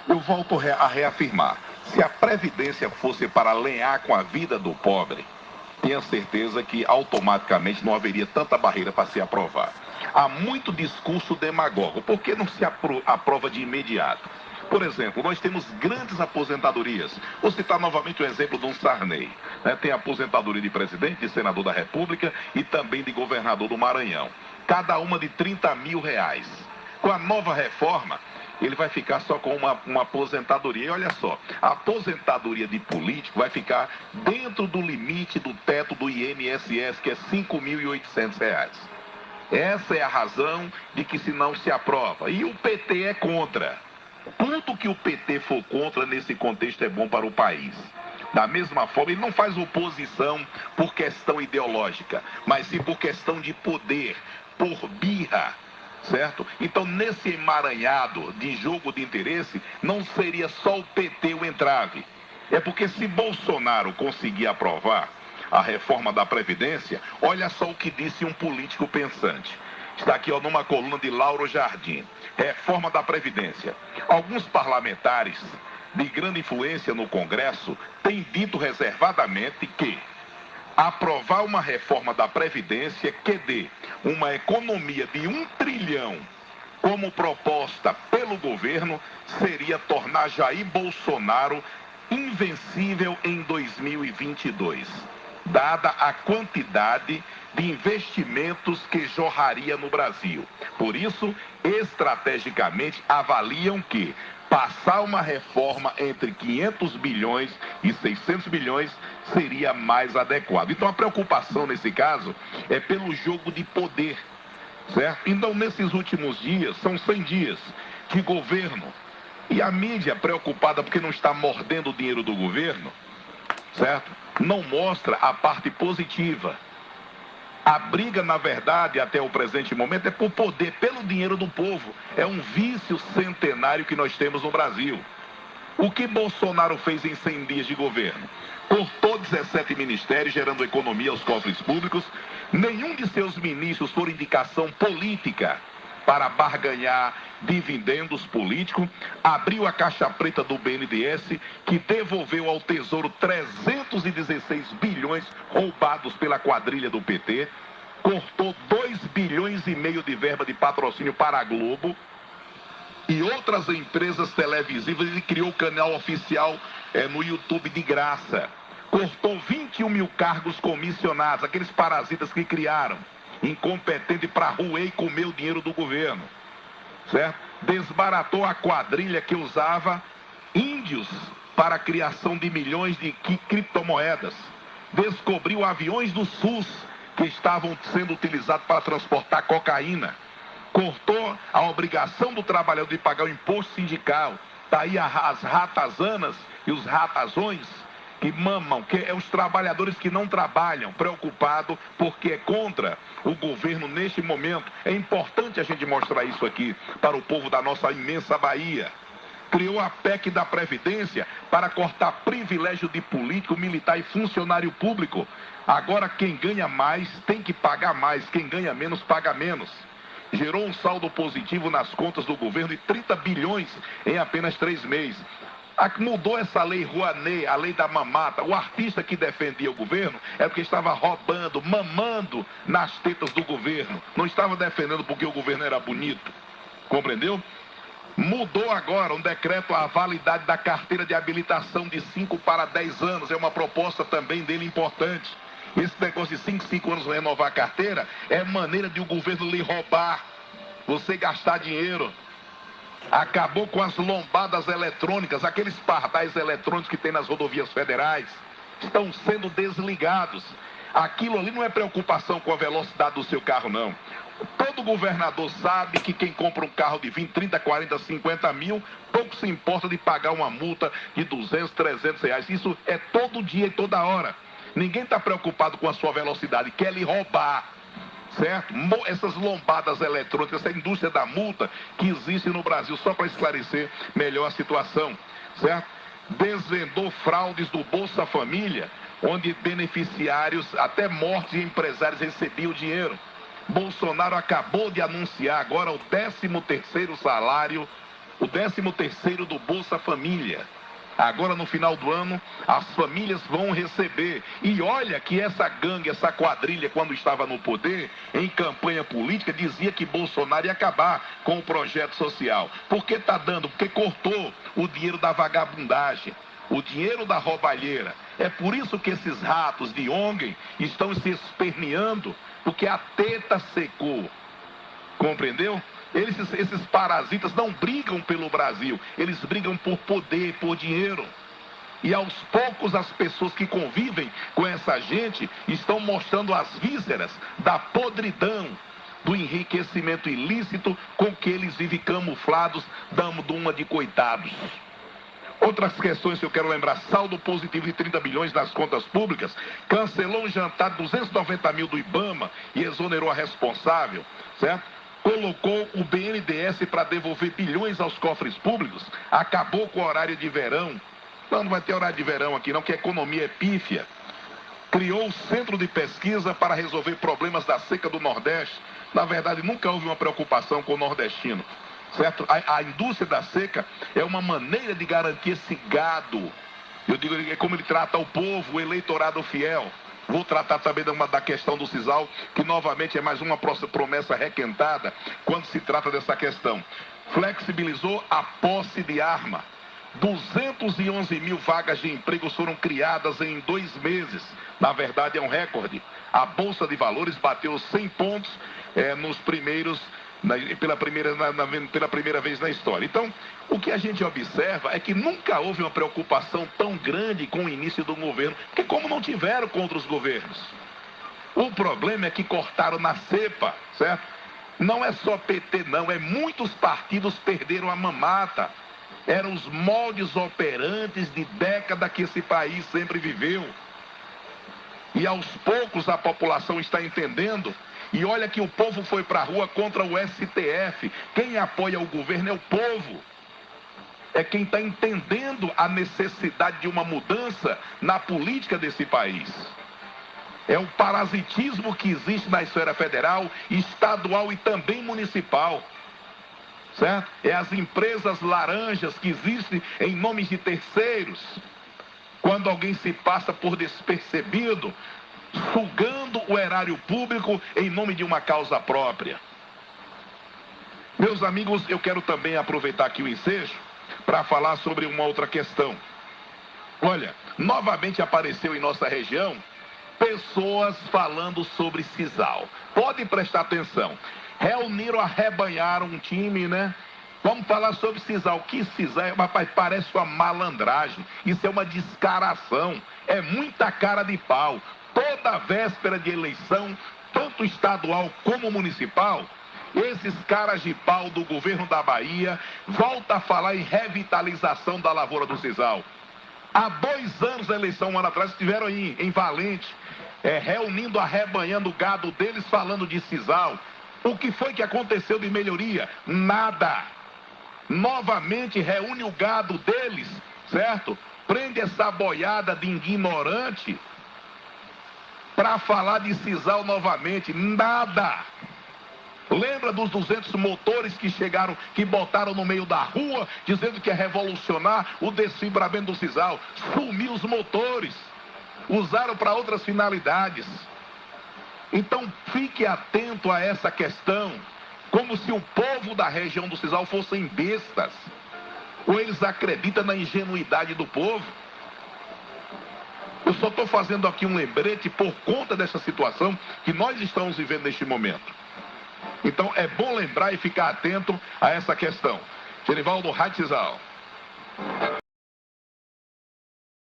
Eu volto a reafirmar. Se a Previdência fosse para alinhar com a vida do pobre, tenha certeza que automaticamente não haveria tanta barreira para se aprovar. Há muito discurso demagogo. Por que não se aprova de imediato? Por exemplo, nós temos grandes aposentadorias. Vou citar novamente o exemplo de um Sarney. Tem aposentadoria de presidente, de senador da República e também de governador do Maranhão. Cada uma de R$ 30.000. Com a nova reforma, ele vai ficar só com uma aposentadoria. E olha só, a aposentadoria de político vai ficar dentro do limite do teto do INSS, que é R$ 5.800. Essa é a razão de que se não se aprova. E o PT é contra. Tudo que o PT for contra nesse contexto é bom para o país. Da mesma forma, ele não faz oposição por questão ideológica, mas sim por questão de poder, por birra. Certo? Então, nesse emaranhado de jogo de interesse, não seria só o PT o entrave. É porque se Bolsonaro conseguir aprovar a reforma da Previdência, olha só o que disse um político pensante. Está aqui numa coluna de Lauro Jardim. Reforma da Previdência. Alguns parlamentares de grande influência no Congresso têm dito reservadamente que aprovar uma reforma da Previdência que dê uma economia de 1 trilhão, como proposta pelo governo, seria tornar Jair Bolsonaro invencível em 2022, dada a quantidade de investimentos que jorraria no Brasil. Por isso, estrategicamente, avaliam que passar uma reforma entre 500 bilhões e 600 bilhões seria mais adequado. Então, a preocupação nesse caso é pelo jogo de poder, certo? Então, nesses últimos dias, são 100 dias de governo, e a mídia preocupada porque não está mordendo o dinheiro do governo, certo? Não mostra a parte positiva. A briga, na verdade, até o presente momento, é por poder, pelo dinheiro do povo. É um vício centenário que nós temos no Brasil. O que Bolsonaro fez em 100 dias de governo? Cortou 17 ministérios, gerando economia aos cofres públicos. Nenhum de seus ministros por indicação política para barganhar dividendos políticos. Abriu a caixa preta do BNDES, que devolveu ao Tesouro 316 bilhões roubados pela quadrilha do PT. Cortou 2,5 bilhões de verba de patrocínio para a Globo e outras empresas televisivas. Ele criou canal oficial no YouTube de graça. Cortou 21 mil cargos comissionados, aqueles parasitas que criaram, incompetente para roer e comer o dinheiro do governo, certo? Desbaratou a quadrilha que usava índios para a criação de milhões de criptomoedas. Descobriu aviões do SUS que estavam sendo utilizados para transportar cocaína. Cortou a obrigação do trabalhador de pagar o imposto sindical. Está aí as ratazanas e os ratazões que mamam, que é os trabalhadores que não trabalham, preocupado porque é contra o governo neste momento. É importante a gente mostrar isso aqui para o povo da nossa imensa Bahia. Criou a PEC da Previdência para cortar privilégio de político, militar e funcionário público. Agora quem ganha mais tem que pagar mais, quem ganha menos paga menos. Gerou um saldo positivo nas contas do governo de 30 bilhões em apenas 3 meses. Mudou essa lei Rouanet, a lei da mamata. O artista que defendia o governo é porque estava roubando, mamando nas tetas do governo. Não estava defendendo porque o governo era bonito. Compreendeu? Mudou agora um decreto a validade da carteira de habilitação de 5 para 10 anos. É uma proposta também dele importante. Esse negócio de 5 anos renovar a carteira é maneira de o governo lhe roubar, você gastar dinheiro. Acabou com as lombadas eletrônicas, aqueles pardais eletrônicos que tem nas rodovias federais, estão sendo desligados. Aquilo ali não é preocupação com a velocidade do seu carro, não. Todo governador sabe que quem compra um carro de 20, 30, 40, 50 mil, pouco se importa de pagar uma multa de 200, 300 reais. Isso é todo dia e toda hora. Ninguém está preocupado com a sua velocidade, quer lhe roubar. Certo? Essas lombadas eletrônicas, essa indústria da multa que existe no Brasil, só para esclarecer melhor a situação, certo? Desvendou fraudes do Bolsa Família, onde beneficiários, até mortos e empresários recebiam dinheiro. Bolsonaro acabou de anunciar agora o 13º salário o 13º do Bolsa Família. Agora, no final do ano, as famílias vão receber. E olha que essa gangue, essa quadrilha, quando estava no poder, em campanha política, dizia que Bolsonaro ia acabar com o projeto social. Por que está dando? Porque cortou o dinheiro da vagabundagem, o dinheiro da roubalheira. É por isso que esses ratos de ONG estão se esperneando, porque a teta secou. Compreendeu? Esses parasitas não brigam pelo Brasil, eles brigam por poder, por dinheiro. E aos poucos as pessoas que convivem com essa gente estão mostrando as vísceras da podridão, do enriquecimento ilícito com que eles vivem camuflados, dando uma de coitados. Outras questões que eu quero lembrar: saldo positivo de 30 bilhões nas contas públicas, cancelou um jantar de 290 mil do IBAMA e exonerou a responsável, certo? Colocou o BNDES para devolver bilhões aos cofres públicos, acabou com o horário de verão. Não vai ter horário de verão aqui não, que a economia é pífia. Criou o centro de pesquisa para resolver problemas da seca do Nordeste. Na verdade, nunca houve uma preocupação com o nordestino, certo? A indústria da seca é uma maneira de garantir esse gado. Eu digo, é como ele trata o povo, o eleitorado fiel. Vou tratar também da questão do sisal, que novamente é mais uma promessa requentada quando se trata dessa questão. Flexibilizou a posse de arma. 211 mil vagas de emprego foram criadas em 2 meses. Na verdade, é um recorde. A Bolsa de Valores bateu 100 pontos nos primeiros, pela primeira vez na história. Então, o que a gente observa é que nunca houve uma preocupação tão grande com o início do governo, porque como não tiveram com outros governos. O problema é que cortaram na cepa, certo? Não é só PT não, muitos partidos perderam a mamata. Eram os moldes operantes de década que esse país sempre viveu. E aos poucos a população está entendendo. E olha que o povo foi para a rua contra o STF. Quem apoia o governo é o povo. É quem está entendendo a necessidade de uma mudança na política desse país. É o parasitismo que existe na esfera federal, estadual e também municipal. Certo? É as empresas laranjas que existem em nome de terceiros. Quando alguém se passa por despercebido, sugando o erário público em nome de uma causa própria. Meus amigos, eu quero também aproveitar aqui o ensejo para falar sobre uma outra questão. Olha, novamente apareceu em nossa região pessoas falando sobre sisal. Pode prestar atenção. Reuniram, arrebanharam um time, né? Vamos falar sobre sisal. Que sisal? Rapaz, parece uma malandragem. Isso é uma descaração. É muita cara de pau. Toda véspera de eleição, tanto estadual como municipal, esses caras de pau do governo da Bahia voltam a falar em revitalização da lavoura do sisal. Há 2 anos da eleição, um ano atrás, estiveram aí em Valente, reunindo, arrebanhando o gado deles, falando de sisal. O que foi que aconteceu de melhoria? Nada. Novamente reúne o gado deles, certo? Prende essa boiada de ignorante para falar de sisal novamente. Nada. Lembra dos 200 motores que chegaram, que botaram no meio da rua, dizendo que ia revolucionar o desfibramento do sisal? Sumiu os motores. Usaram para outras finalidades. Então, fique atento a essa questão, como se o povo da região do sisal fossem bestas. Ou eles acreditam na ingenuidade do povo. Eu só estou fazendo aqui um lembrete por conta dessa situação que nós estamos vivendo neste momento. Então, é bom lembrar e ficar atento a essa questão. Genivaldo Ratzal.